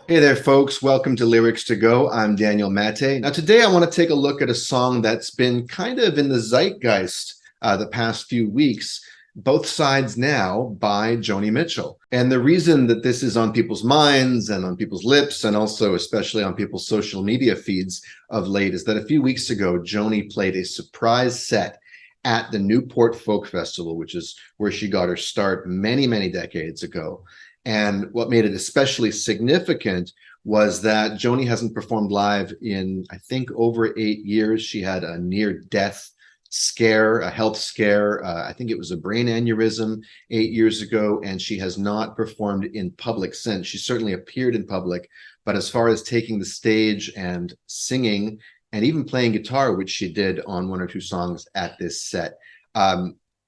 Hey there, folks. Welcome to Lyrics to Go. I'm Daniel Maté. Now, today I want to take a look at a song that's been kind of in the zeitgeist the past few weeks, Both Sides Now by Joni Mitchell. And the reason that this is on people's minds and on people's lips, and also especially on people's social media feeds of late, is that a few weeks ago, Joni played a surprise set at the Newport Folk Festival, which is where she got her start many, many decades ago. And what made it especially significant was that Joni hasn't performed live in, I think, over 8 years. She had a near-death scare, a health scare. I think it was a brain aneurysm 8 years ago, and she has not performed in public since. She certainly appeared in public, but as far as taking the stage and singing and even playing guitar, which she did on one or two songs at this set,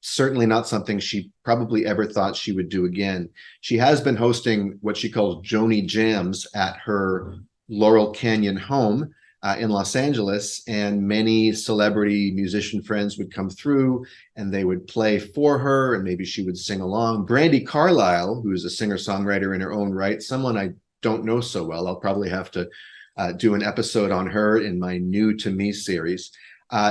certainly not something she probably ever thought she would do again. She has been hosting what she calls Joni Jams at her Laurel Canyon home in Los Angeles, and many celebrity musician friends would come through and they would play for her, and maybe she would sing along. Brandi Carlile, who's a singer-songwriter in her own right, someone I don't know so well, I'll probably have to do an episode on her in my New to Me series.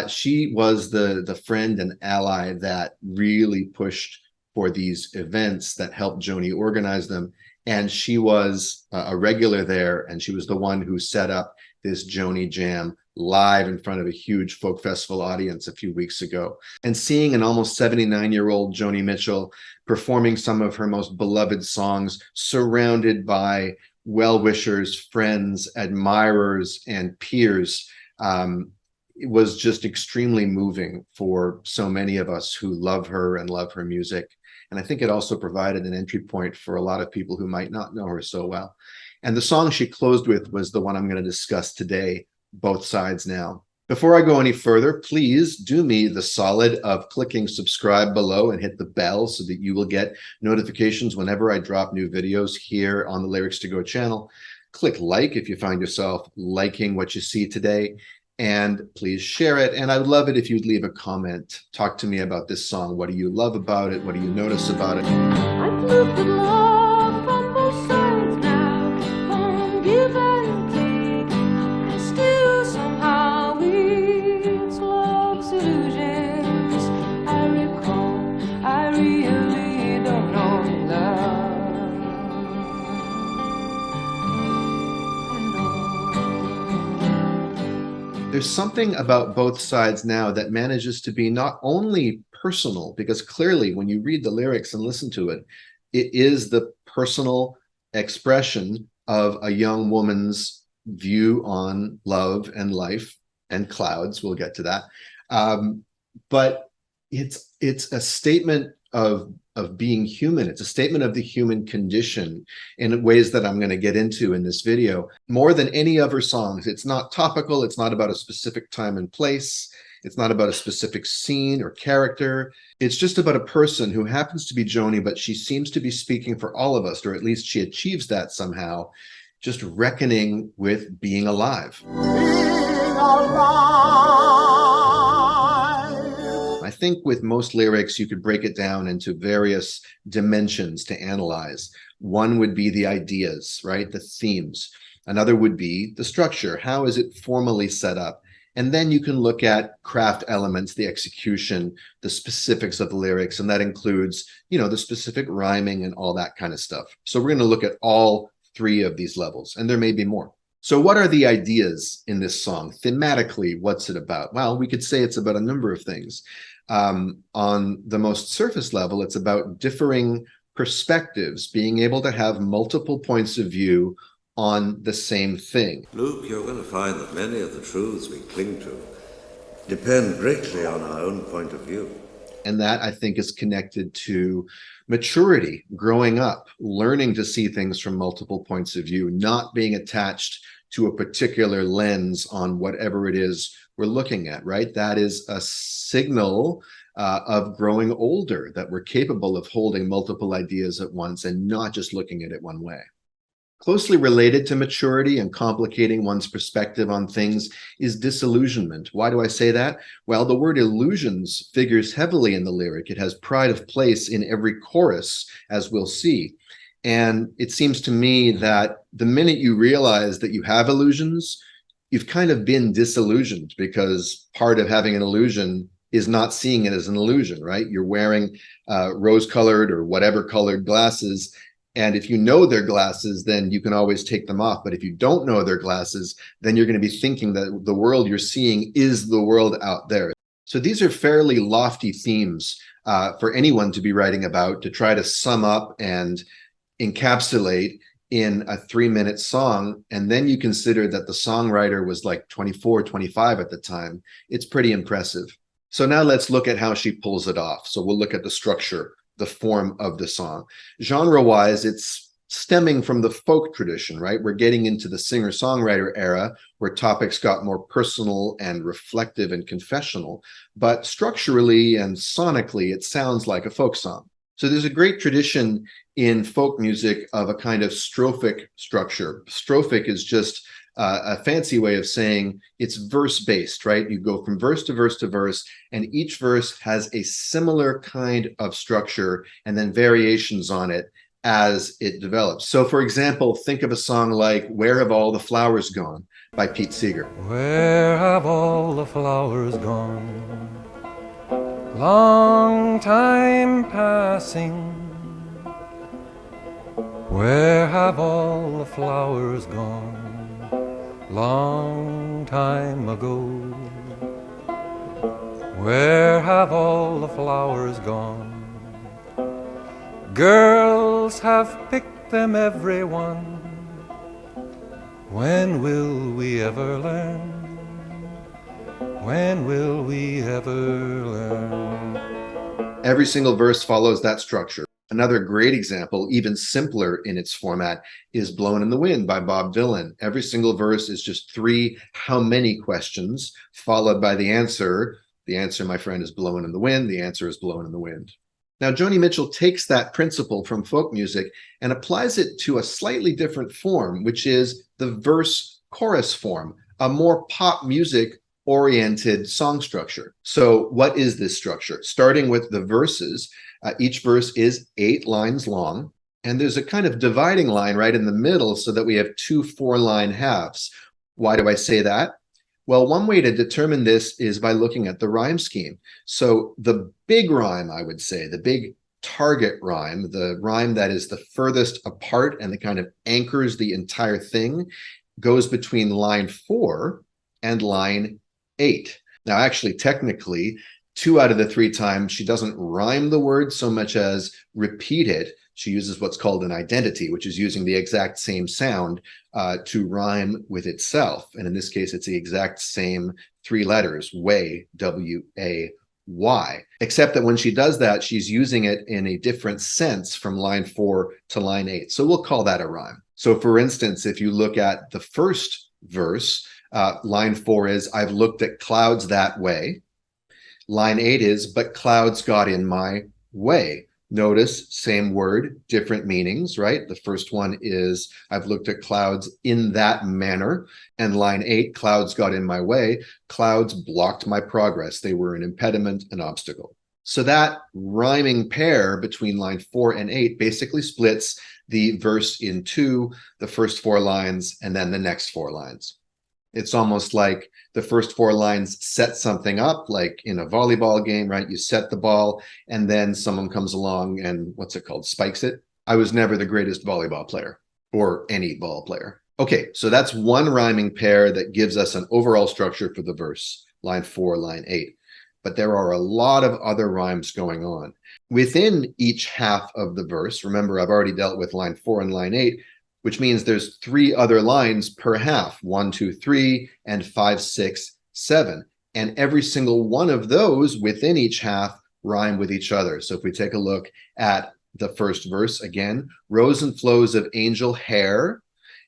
She was the friend and ally that really pushed for these events, that helped Joni organize them. And she was a regular there, and she was the one who set up this Joni Jam live in front of a huge folk festival audience a few weeks ago. And seeing an almost 79-year-old Joni Mitchell performing some of her most beloved songs, surrounded by well-wishers, friends, admirers, and peers, it was just extremely moving for so many of us who love her and love her music. And I think it also provided an entry point for a lot of people who might not know her so well. And the song she closed with was the one I'm going to discuss today, Both Sides Now. Before I go any further, please do me the solid of clicking subscribe below and hit the bell so that you will get notifications whenever I drop new videos here on the Lyrics to Go channel. Click like if you find yourself liking what you see today. And please share it. And I would love it if you'd leave a comment. Talk to me about this song. What do you love about it? What do you notice about it? I've looked at love from both sides now, from give and take, and still somehow it's love's illusions. I recall, I really don't know love. There's something about Both Sides Now that manages to be not only personal, because clearly when you read the lyrics and listen to it, it is the personal expression of a young woman's view on love and life and clouds. We'll get to that. But it's a statement of being human. It's a statement of the human condition in ways that I'm going to get into in this video. More than any of her songs, it's not topical. It's not about a specific time and place. It's not about a specific scene or character. It's just about a person who happens to be Joni, but she seems to be speaking for all of us, or at least she achieves that somehow, just reckoning with being alive. Being alive. I think with most lyrics, you could break it down into various dimensions to analyze. One would be the ideas, right? The themes. Another would be the structure. How is it formally set up? And then you can look at craft elements, the execution, the specifics of the lyrics, and that includes, the specific rhyming and all that kind of stuff. So we're going to look at all three of these levels, and there may be more. So what are the ideas in this song? Thematically, what's it about? Well, we could say it's about a number of things. On the most surface level, it's about differing perspectives, being able to have multiple points of view on the same thing. Luke, you're going to find that many of the truths we cling to depend greatly on our own point of view. And that, I think, is connected to maturity, growing up, learning to see things from multiple points of view, not being attached to a particular lens on whatever it is we're looking at, right? That is a signal of growing older, that we're capable of holding multiple ideas at once and not just looking at it one way. Closely related to maturity and complicating one's perspective on things is disillusionment. Why do I say that? Well, the word illusions figures heavily in the lyric. It has pride of place in every chorus, as we'll see. And it seems to me that the minute you realize that you have illusions, you've kind of been disillusioned, because part of having an illusion is not seeing it as an illusion, right? You're wearing rose-colored or whatever colored glasses, and if you know they're glasses, then you can always take them off. But if you don't know they're glasses, then you're going to be thinking that the world you're seeing is the world out there. So these are fairly lofty themes for anyone to be writing about, to try to sum up and encapsulate in a 3-minute song. And then you consider that the songwriter was like 24, 25 at the time. It's pretty impressive. So now let's look at how she pulls it off. So we'll look at the structure, the form of the song. Genre-wise, it's stemming from the folk tradition, right? We're getting into the singer-songwriter era, where topics got more personal and reflective and confessional. But structurally and sonically, it sounds like a folk song. So there's a great tradition in folk music of a kind of strophic structure. Strophic is just a fancy way of saying it's verse-based, right? You go from verse to verse to verse, and each verse has a similar kind of structure and then variations on it as it develops. So for example, think of a song like "Where Have All the Flowers Gone" by Pete Seeger. Where have all the flowers gone? Long time passing. Where have all the flowers gone? Long time ago. Where have all the flowers gone? Girls have picked them, every one. When will we ever learn? When will we ever learn? Every single verse follows that structure. Another great example, even simpler in its format, is "Blowin' in the Wind" by Bob Dylan. Every single verse is just 3 how many questions, followed by the answer. The answer, my friend, is "blowin' in the wind." The answer is "blowin' in the wind." Now, Joni Mitchell takes that principle from folk music and applies it to a slightly different form, which is the verse-chorus form, a more pop music-oriented song structure. So what is this structure? Starting with the verses, each verse is 8 lines long, and there's a kind of dividing line right in the middle so that we have 2 4-line halves. Why do I say that? Well, one way to determine this is by looking at the rhyme scheme. So the big rhyme, I would say, the big target rhyme, the rhyme that is the furthest apart and that kind of anchors the entire thing, goes between line 4 and line 8. Now, actually, technically, 2 out of the 3 times she doesn't rhyme the word so much as repeat it. She uses what's called an identity, which is using the exact same sound to rhyme with itself. And in this case, it's the exact same 3 letters, way, W-A-Y. Except that when she does that, she's using it in a different sense from line 4 to line 8. So we'll call that a rhyme. So for instance, if you look at the first verse, line 4 is, "I've looked at clouds that way." Line 8 is, "But clouds got in my way." Notice, same word, different meanings, right? The first one is, "I've looked at clouds in that manner." And line 8, "Clouds got in my way." Clouds blocked my progress. They were an impediment, an obstacle. So that rhyming pair between line 4 and 8 basically splits the verse in 2, the first 4 lines, and then the next 4 lines. It's almost like the first 4 lines set something up, like in a volleyball game, right? You set the ball, and then someone comes along and, spikes it. I was never the greatest volleyball player, or any ball player. Okay, so that's one rhyming pair that gives us an overall structure for the verse, line 4, line 8. But there are a lot of other rhymes going on. Within each half of the verse, remember, I've already dealt with line 4 and line 8, which means there's 3 other lines per half, 1, 2, 3, and 5, 6, 7. And every single one of those within each half rhyme with each other. So if we take a look at the first verse again, "Rows and flows of angel hair,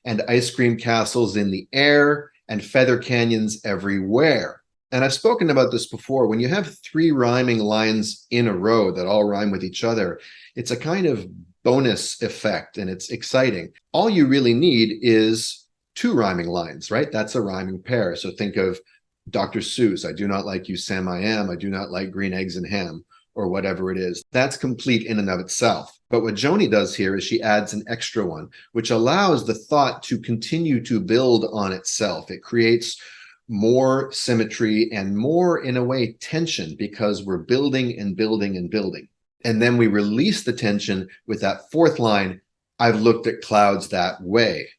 and ice cream castles in the air, and feather canyons everywhere." And I've spoken about this before. When you have 3 rhyming lines in a row that all rhyme with each other, it's a kind of bonus effect, and it's exciting. All you really need is 2 rhyming lines, right? That's a rhyming pair. So think of Dr. Seuss, "I do not like you, Sam I am. I do not like green eggs and ham." or whatever it is. That's complete in and of itself. But what Joni does here is she adds an extra one, which allows the thought to continue to build on itself. It creates more symmetry and more, in a way, tension, because we're building and building and building. And then we release the tension with that fourth line, I've looked at clouds that way.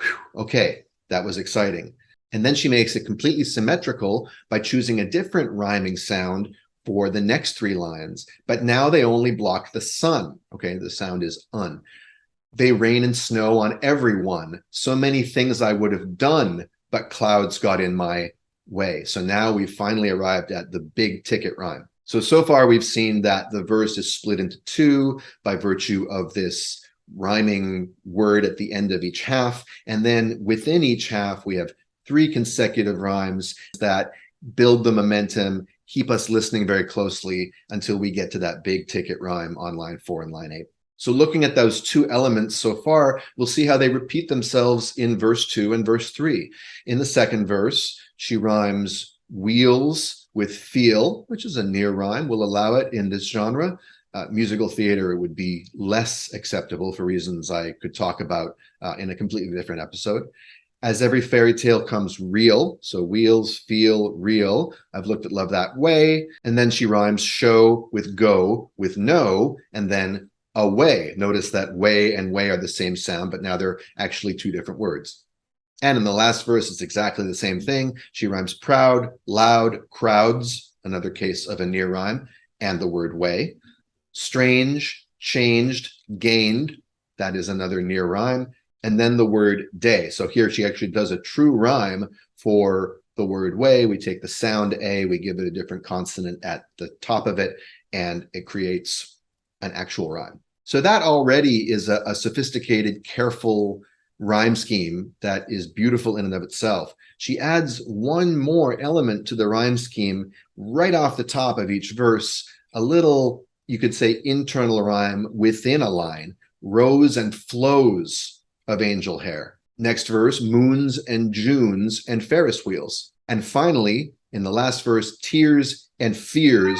Whew, okay, that was exciting. And then she makes it completely symmetrical by choosing a different rhyming sound for the next three lines. But now they only block the sun. Okay, the sound is un. They rain and snow on everyone. So many things I would have done, but clouds got in my way. So now we've finally arrived at the big ticket rhyme. So far we've seen that the verse is split into two by virtue of this rhyming word at the end of each half. And then within each half, we have three consecutive rhymes that build the momentum, keep us listening very closely until we get to that big ticket rhyme on line 4 and line 8. So looking at those two elements so far, we'll see how they repeat themselves in verse 2 and verse 3. In the second verse, she rhymes wheels with feel, which is a near rhyme. We'll allow it in this genre. Musical theater would be less acceptable for reasons I could talk about in a completely different episode. As every fairy tale comes real, so wheels, feel, real. I've looked at love that way. And then she rhymes show with go with no, and then away. Notice that way and way are the same sound, but now they're actually two different words. And in the last verse, it's exactly the same thing. She rhymes proud, loud, crowds, another case of a near rhyme, and the word way. Strange, changed, gained, that is another near rhyme. And then the word day. So here she actually does a true rhyme for the word way. We take the sound A, we give it a different consonant at the top of it, and it creates an actual rhyme. So that already is a sophisticated, careful rhyme scheme that is beautiful in and of itself. She adds one more element to the rhyme scheme right off the top of each verse, a little, you could say, internal rhyme within a line, rows and flows of angel hair. Next verse, moons and Junes and Ferris wheels. And finally, in the last verse, tears and fears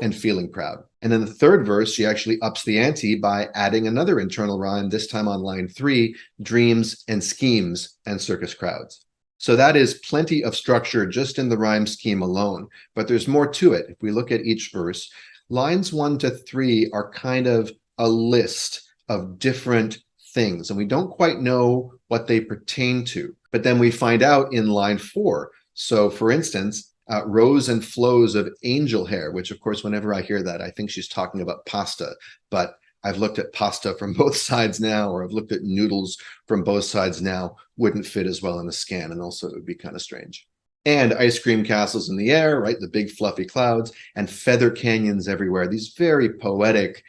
and feeling proud. And in the third verse, she actually ups the ante by adding another internal rhyme, this time on line 3, dreams and schemes and circus crowds. So that is plenty of structure just in the rhyme scheme alone, but there's more to it. If we look at each verse, lines 1 to 3 are kind of a list of different things, and we don't quite know what they pertain to. But then we find out in line 4. So for instance, rows and flows of angel hair, which of course, whenever I hear that, I think she's talking about pasta, but I've looked at pasta from both sides now, or I've looked at noodles from both sides now, wouldn't fit as well in a scan, and also it would be kind of strange. And ice cream castles in the air, right? The big fluffy clouds, and feather canyons everywhere. These very poetic,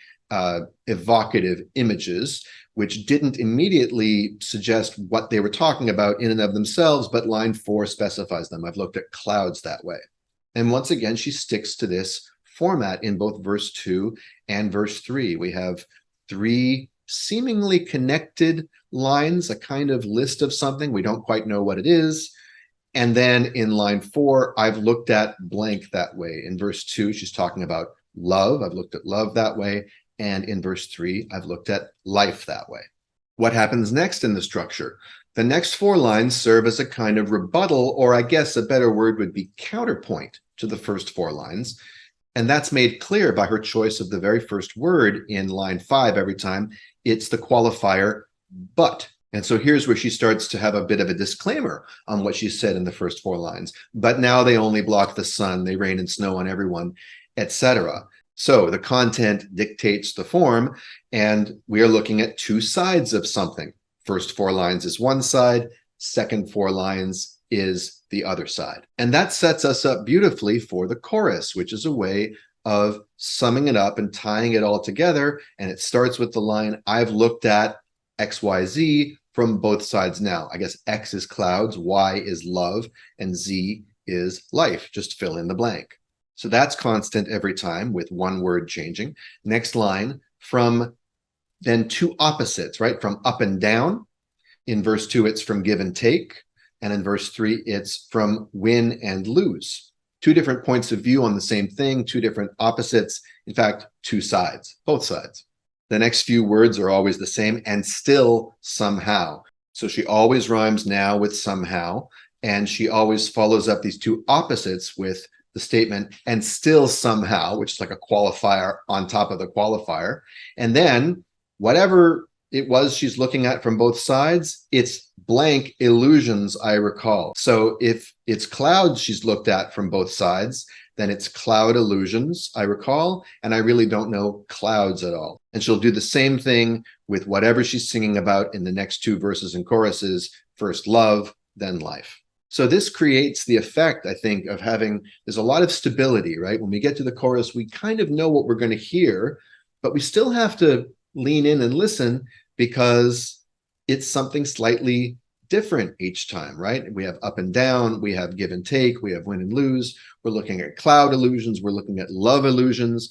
evocative images, which didn't immediately suggest what they were talking about in and of themselves, but line 4 specifies them. I've looked at clouds that way. And once again, she sticks to this format in both verse 2 and verse 3. We have 3 seemingly connected lines, a kind of list of something. We don't quite know what it is. And then in line 4, I've looked at blank that way. In verse 2, she's talking about love. I've looked at love that way. And in verse 3, I've looked at life that way. What happens next in the structure? The next 4 lines serve as a kind of rebuttal, or I guess a better word would be counterpoint to the first 4 lines. And that's made clear by her choice of the very first word in line 5 every time. It's the qualifier, but. And so here's where she starts to have a bit of a disclaimer on what she said in the first 4 lines. But now they only block the sun, they rain and snow on everyone, etc. So the content dictates the form, and we are looking at 2 sides of something. First 4 lines is one side, second 4 lines is the other side. And that sets us up beautifully for the chorus, which is a way of summing it up and tying it all together. And it starts with the line, I've looked at XYZ from both sides now. I guess X is clouds, Y is love, and Z is life. Just fill in the blank. So that's constant every time with one word changing. Next line, from then 2 opposites, right? From up and down. In verse 2, it's from give and take. And in verse 3, it's from win and lose. two different points of view on the same thing, two different opposites, in fact, two sides, both sides. The next few words are always the same, and still somehow. So she always rhymes now with somehow, and she always follows up these two opposites with the statement, and still somehow, which is like a qualifier on top of the qualifier. And then whatever it was she's looking at from both sides, it's blank illusions I recall. So if it's clouds she's looked at from both sides, then it's cloud illusions I recall, and I really don't know clouds at all. And she'll do the same thing with whatever she's singing about in the next two verses and choruses, first love, then life. So this creates the effect, I think, of having, there's a lot of stability, right? When we get to the chorus, we kind of know what we're going to hear, but we still have to lean in and listen because it's something slightly different each time, right? We have up and down, we have give and take, we have win and lose. We're looking at cloud illusions, we're looking at love illusions.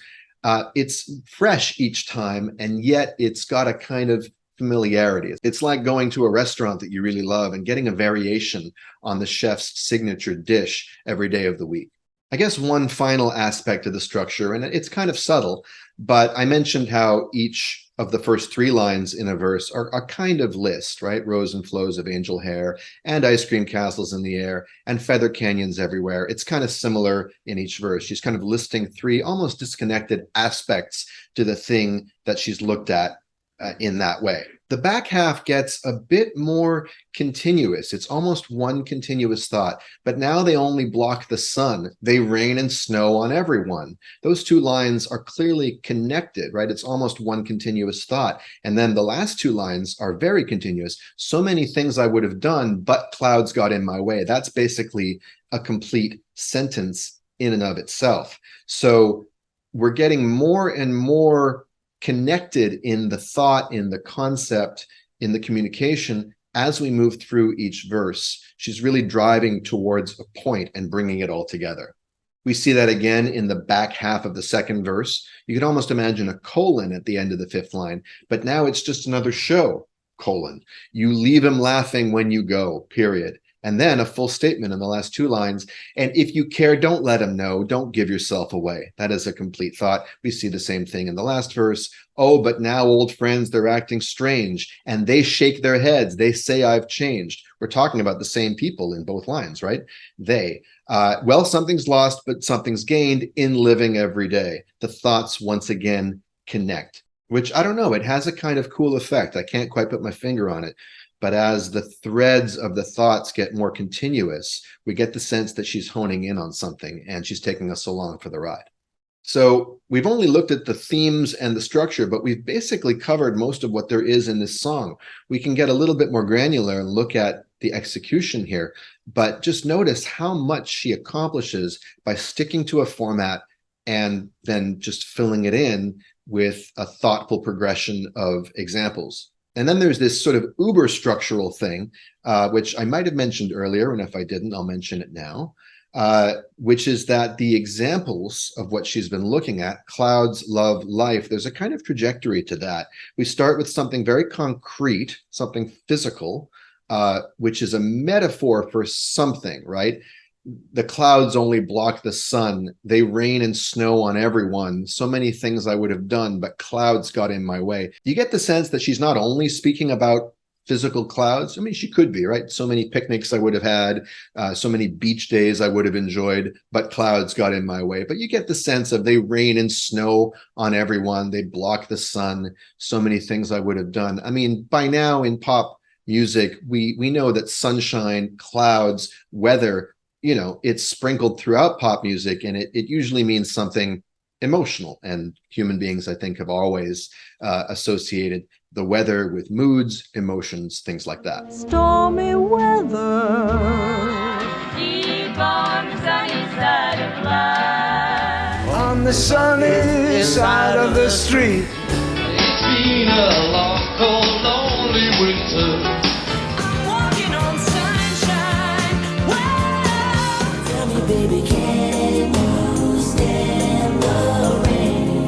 It's fresh each time, and yet it's got a kind of familiarity. It's like going to a restaurant that you really love and getting a variation on the chef's signature dish every day of the week. I guess one final aspect of the structure, and it's kind of subtle, but I mentioned how each of the first three lines in a verse are a kind of list, right? Rows and flows of angel hair, and ice cream castles in the air, and feather canyons everywhere. It's kind of similar in each verse. She's kind of listing three almost disconnected aspects to the thing that she's looked at in that way. The back half gets a bit more continuous. It's almost one continuous thought, but now they only block the sun. They rain and snow on everyone. Those two lines are clearly connected, right? It's almost one continuous thought. And then the last two lines are very continuous. So many things I would have done, but clouds got in my way. That's basically a complete sentence in and of itself. So we're getting more and more connected in the thought, in the concept, in the communication as we move through each verse. She's really driving towards a point and bringing it all together. We see that again in the back half of the second verse. You could almost imagine a colon at the end of the fifth line, but now it's just another show, colon. You leave him laughing when you go, period. And then a full statement in the last two lines. And if you care, don't let him know. Don't give yourself away. That is a complete thought. We see the same thing in the last verse. Oh, but now old friends, they're acting strange. And they shake their heads. They say I've changed. We're talking about the same people in both lines, right? They. Well, something's lost, but something's gained in living every day. The thoughts once again connect, which I don't know. It has a kind of cool effect. I can't quite put my finger on it. But as the threads of the thoughts get more continuous, we get the sense that she's honing in on something and she's taking us along for the ride. So we've only looked at the themes and the structure, but we've basically covered most of what there is in this song. We can get a little bit more granular and look at the execution here, but just notice how much she accomplishes by sticking to a format and then just filling it in with a thoughtful progression of examples. And then there's this sort of uber structural thing, which I might have mentioned earlier, and if I didn't, I'll mention it now, which is that the examples of what she's been looking at, clouds, love, life, there's a kind of trajectory to that. We start with something very concrete, something physical, which is a metaphor for something, right? The clouds only block the sun. They rain and snow on everyone. So many things I would have done, but clouds got in my way. You get the sense that she's not only speaking about physical clouds. I mean, she could be, right? So many picnics I would have had, so many beach days I would have enjoyed, but clouds got in my way. But you get the sense of they rain and snow on everyone. They block the sun. So many things I would have done. I mean, by now in pop music, we know that sunshine, clouds, weather, you know, it's sprinkled throughout pop music, and it usually means something emotional. And human beings, I think, have always associated the weather with moods, emotions, things like that. Stormy weather, deep on the sunny side of life. On the sunny side of the street. It's been a long, cold, lonely winter. I'm walking on sunshine. Whoa. Tell me, baby, can you stand the rain?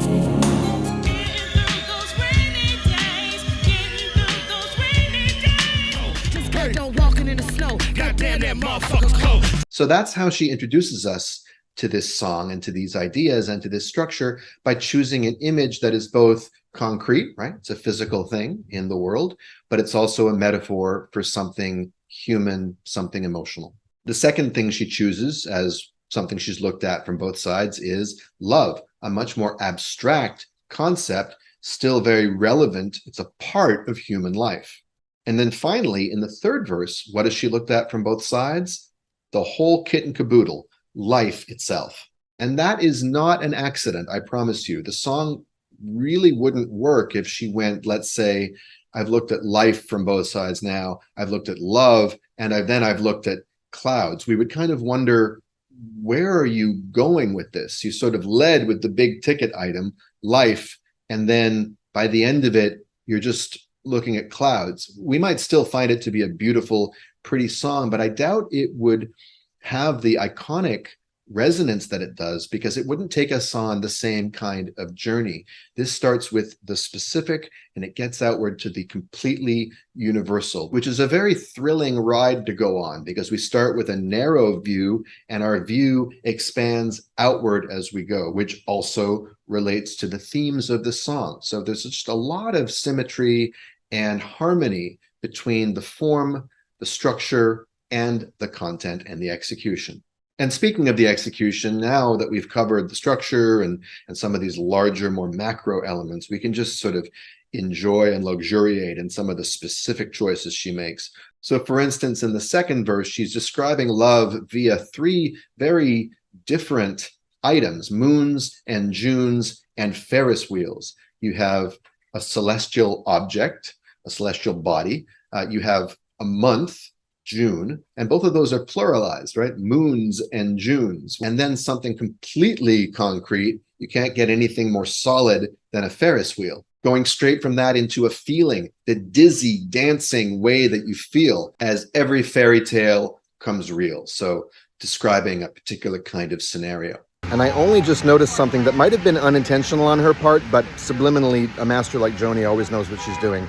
Getting through those rainy days. Getting through those rainy days. Just get done walking in the snow. Goddamn, that motherfucker's close. So that's how she introduces us to this song and to these ideas and to this structure by choosing an image that is both concrete, right? It's a physical thing in the world, but it's also a metaphor for something human, something emotional. The second thing she chooses as something she's looked at from both sides is love, a much more abstract concept, still very relevant. It's a part of human life. And then finally, in the third verse, what has she looked at from both sides? The whole kit and caboodle, life itself. And that is not an accident, I promise you. The song really wouldn't work if she went, let's say, I've looked at life from both sides now, I've looked at love, and I've looked at clouds. We would kind of wonder, where are you going with this? You sort of led with the big ticket item, life, and then by the end of it, you're just looking at clouds. We might still find it to be a beautiful, pretty song, but I doubt it would have the iconic resonance that it does, because it wouldn't take us on the same kind of journey. This starts with the specific and it gets outward to the completely universal, which is a very thrilling ride to go on, because we start with a narrow view and our view expands outward as we go, which also relates to the themes of the song. So there's just a lot of symmetry and harmony between the form, the structure, and the content and the execution. And speaking of the execution, now that we've covered the structure and some of these larger, more macro elements, we can just sort of enjoy and luxuriate in some of the specific choices she makes. So for instance, in the second verse, she's describing love via three very different items: moons and Junes and Ferris wheels. You have a celestial object, a celestial body. You have a month, June, and both of those are pluralized, right? Moons and Junes. And then something completely concrete. You can't get anything more solid than a Ferris wheel. Going straight from that into a feeling, the dizzy, dancing way that you feel as every fairy tale comes real. So describing a particular kind of scenario. And I only just noticed something that might have been unintentional on her part, but subliminally, a master like Joni always knows what she's doing.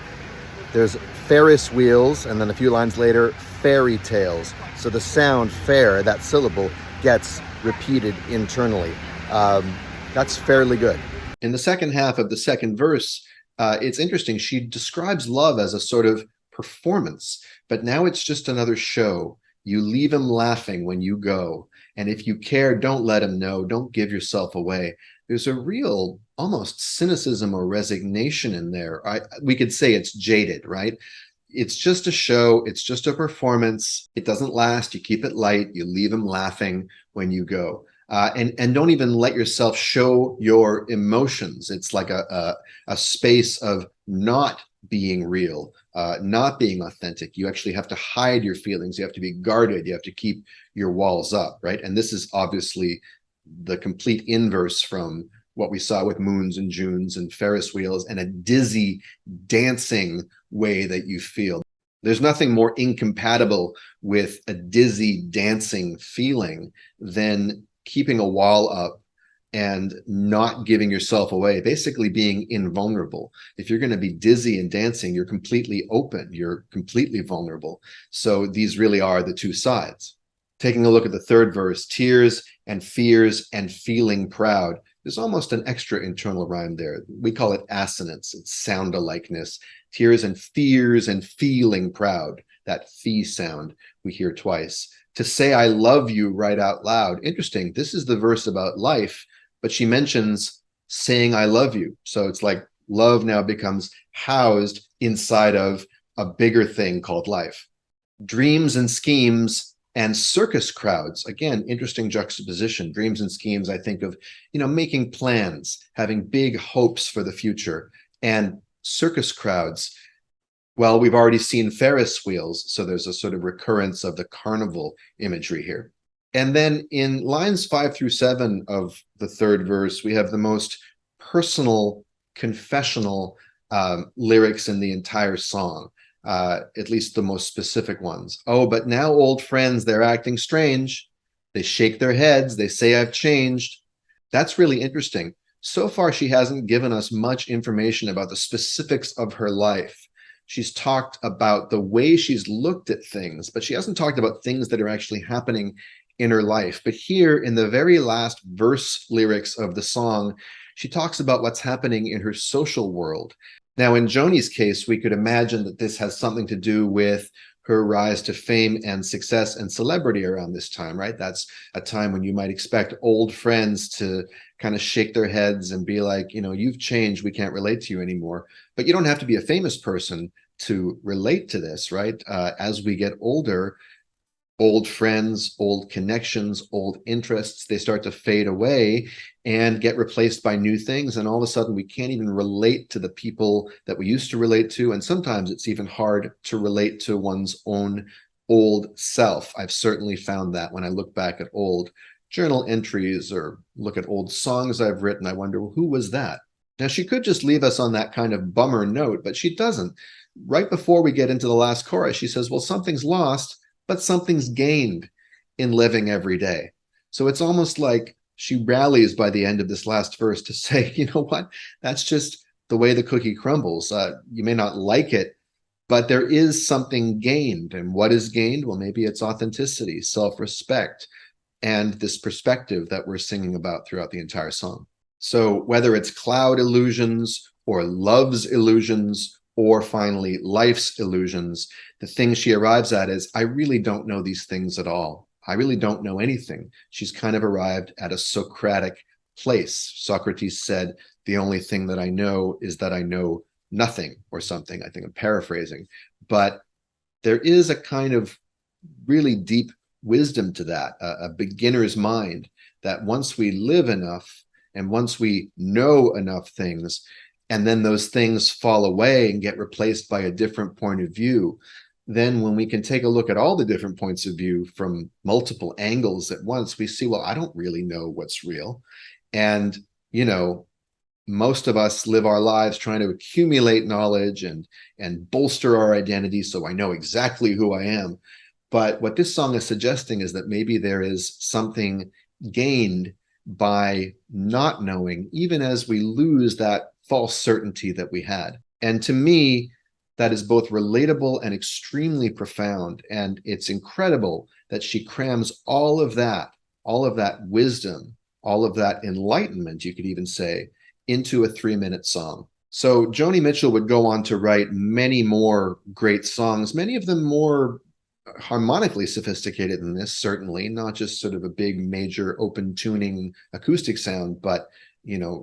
There's Ferris wheels, and then a few lines later, fairy tales. So the sound fair, that syllable, gets repeated internally. That's fairly good. In the second half of the second verse, it's interesting. She describes love as a sort of performance, but now it's just another show. You leave him laughing when you go. And if you care, don't let him know. Don't give yourself away. There's a real almost cynicism or resignation in there. We could say it's jaded, right? It's just a show. It's just a performance. It doesn't last. You keep it light. You leave him laughing when you go. And don't even let yourself show your emotions. It's like a space of not being real, not being authentic. You actually have to hide your feelings. You have to be guarded. You have to keep your walls up, right? And this is obviously the complete inverse from what we saw with moons and Junes and Ferris wheels and a dizzy dancing way that you feel. There's nothing more incompatible with a dizzy dancing feeling than keeping a wall up and not giving yourself away, basically being invulnerable. If you're going to be dizzy and dancing, you're completely open, you're completely vulnerable. So these really are the two sides. Taking a look at the third verse, tears and fears and feeling proud. There's almost an extra internal rhyme there. We call it assonance. It's sound-alikeness. Tears and fears and feeling proud. That fee sound we hear twice. To say I love you right out loud. Interesting. This is the verse about life, but she mentions saying I love you. So it's like love now becomes housed inside of a bigger thing called life. Dreams and schemes and circus crowds. Again, interesting juxtaposition. Dreams and schemes, I think of, making plans, having big hopes for the future, and circus crowds. Well, we've already seen Ferris wheels, so there's a sort of recurrence of the carnival imagery here. And then in lines 5 through 7 of the third verse, we have the most personal, confessional lyrics in the entire song. At least the most specific ones. Oh, but now old friends, they're acting strange. They shake their heads. They say I've changed. That's really interesting. So far, she hasn't given us much information about the specifics of her life. She's talked about the way she's looked at things, but she hasn't talked about things that are actually happening inner life. But here in the very last verse lyrics of the song, she talks about what's happening in her social world. Now, in Joni's case, we could imagine that this has something to do with her rise to fame and success and celebrity around this time, right? That's a time when you might expect old friends to kind of shake their heads and be like, you've changed, we can't relate to you anymore. But you don't have to be a famous person to relate to this, right? As we get older, old friends, old connections, old interests, they start to fade away and get replaced by new things. And all of a sudden, we can't even relate to the people that we used to relate to. And sometimes it's even hard to relate to one's own old self. I've certainly found that when I look back at old journal entries or look at old songs I've written, I wonder, well, who was that? Now, she could just leave us on that kind of bummer note, but she doesn't. Right before we get into the last chorus, she says, well, something's lost, but something's gained in living every day. So it's almost like she rallies by the end of this last verse to say, you know what, that's just the way the cookie crumbles. You may not like it, but there is something gained. And what is gained? Well, maybe it's authenticity, self-respect, and this perspective that we're singing about throughout the entire song. So whether it's cloud illusions or love's illusions, or finally life's illusions, the thing she arrives at is, I really don't know these things at all. I really don't know anything. She's kind of arrived at a Socratic place. Socrates said, the only thing that I know is that I know nothing, or something. I think I'm paraphrasing. But there is a kind of really deep wisdom to that, a beginner's mind, that once we live enough and once we know enough things, and then those things fall away and get replaced by a different point of view, then when we can take a look at all the different points of view from multiple angles at once, we see, well, I don't really know what's real. And, most of us live our lives trying to accumulate knowledge and bolster our identity so I know exactly who I am. But what this song is suggesting is that maybe there is something gained by not knowing, even as we lose that false certainty that we had. And to me, that is both relatable and extremely profound. And it's incredible that she crams all of that wisdom, all of that enlightenment, you could even say, into a 3-minute song. So Joni Mitchell would go on to write many more great songs, many of them more harmonically sophisticated than this, certainly, not just sort of a big major open tuning acoustic sound, but,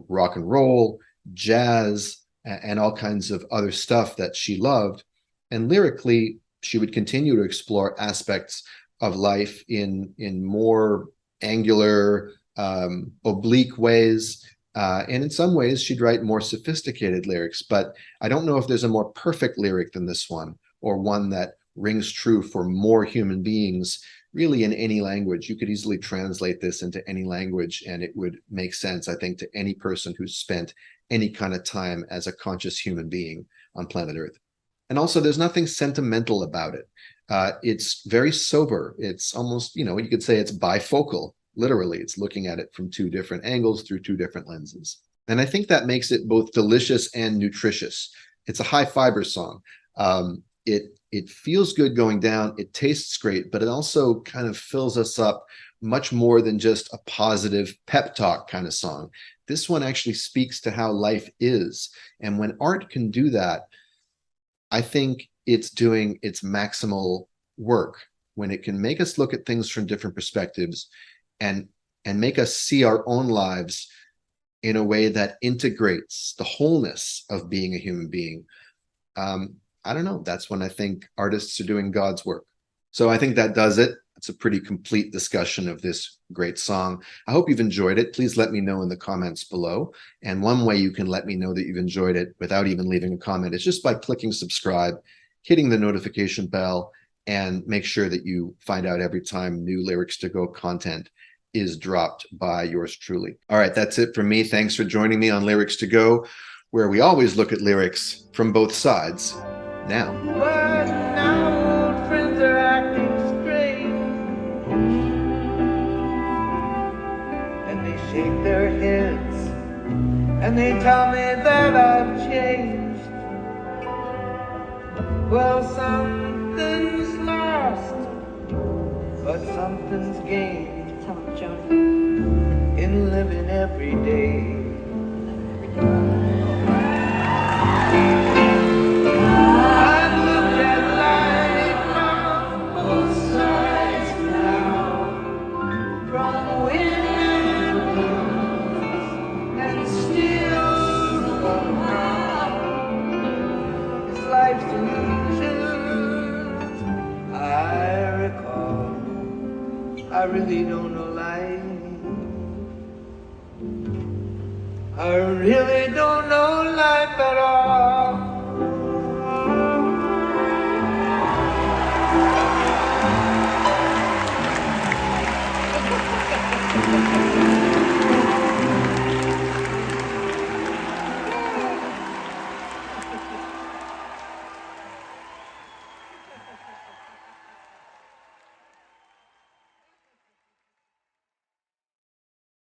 rock and roll, jazz, and all kinds of other stuff that she loved. And lyrically, she would continue to explore aspects of life in more angular, oblique ways. And in some ways, she'd write more sophisticated lyrics. But I don't know if there's a more perfect lyric than this one, or one that rings true for more human beings, really, in any language. You could easily translate this into any language, and it would make sense, I think, to any person who's spent any kind of time as a conscious human being on planet Earth. And also, there's nothing sentimental about it. It's very sober. It's almost, you could say it's bifocal. Literally, it's looking at it from two different angles through two different lenses. And I think that makes it both delicious and nutritious. It's a high fiber song. It feels good going down. It tastes great, but it also kind of fills us up much more than just a positive pep talk kind of song. This one actually speaks to how life is. And when art can do that, I think it's doing its maximal work, when it can make us look at things from different perspectives and make us see our own lives in a way that integrates the wholeness of being a human being. I don't know. That's when I think artists are doing God's work. So I think that does it. It's a pretty complete discussion of this great song. I hope you've enjoyed it. Please let me know in the comments below. And one way you can let me know that you've enjoyed it without even leaving a comment is just by clicking subscribe, hitting the notification bell, and make sure that you find out every time new Lyrics to Go content is dropped by yours truly. All right, that's it from me. Thanks for joining me on Lyrics to Go, where we always look at lyrics from both sides. Now. But now old friends are acting strange, and they shake their heads, and they tell me that I've changed. Well, something's lost, but something something's gained Tell him, Joni. in living every day. I've looked at life from both sides now, from win and lose, and still somehow this life's illusions I recall. I really don't know life. I really don't know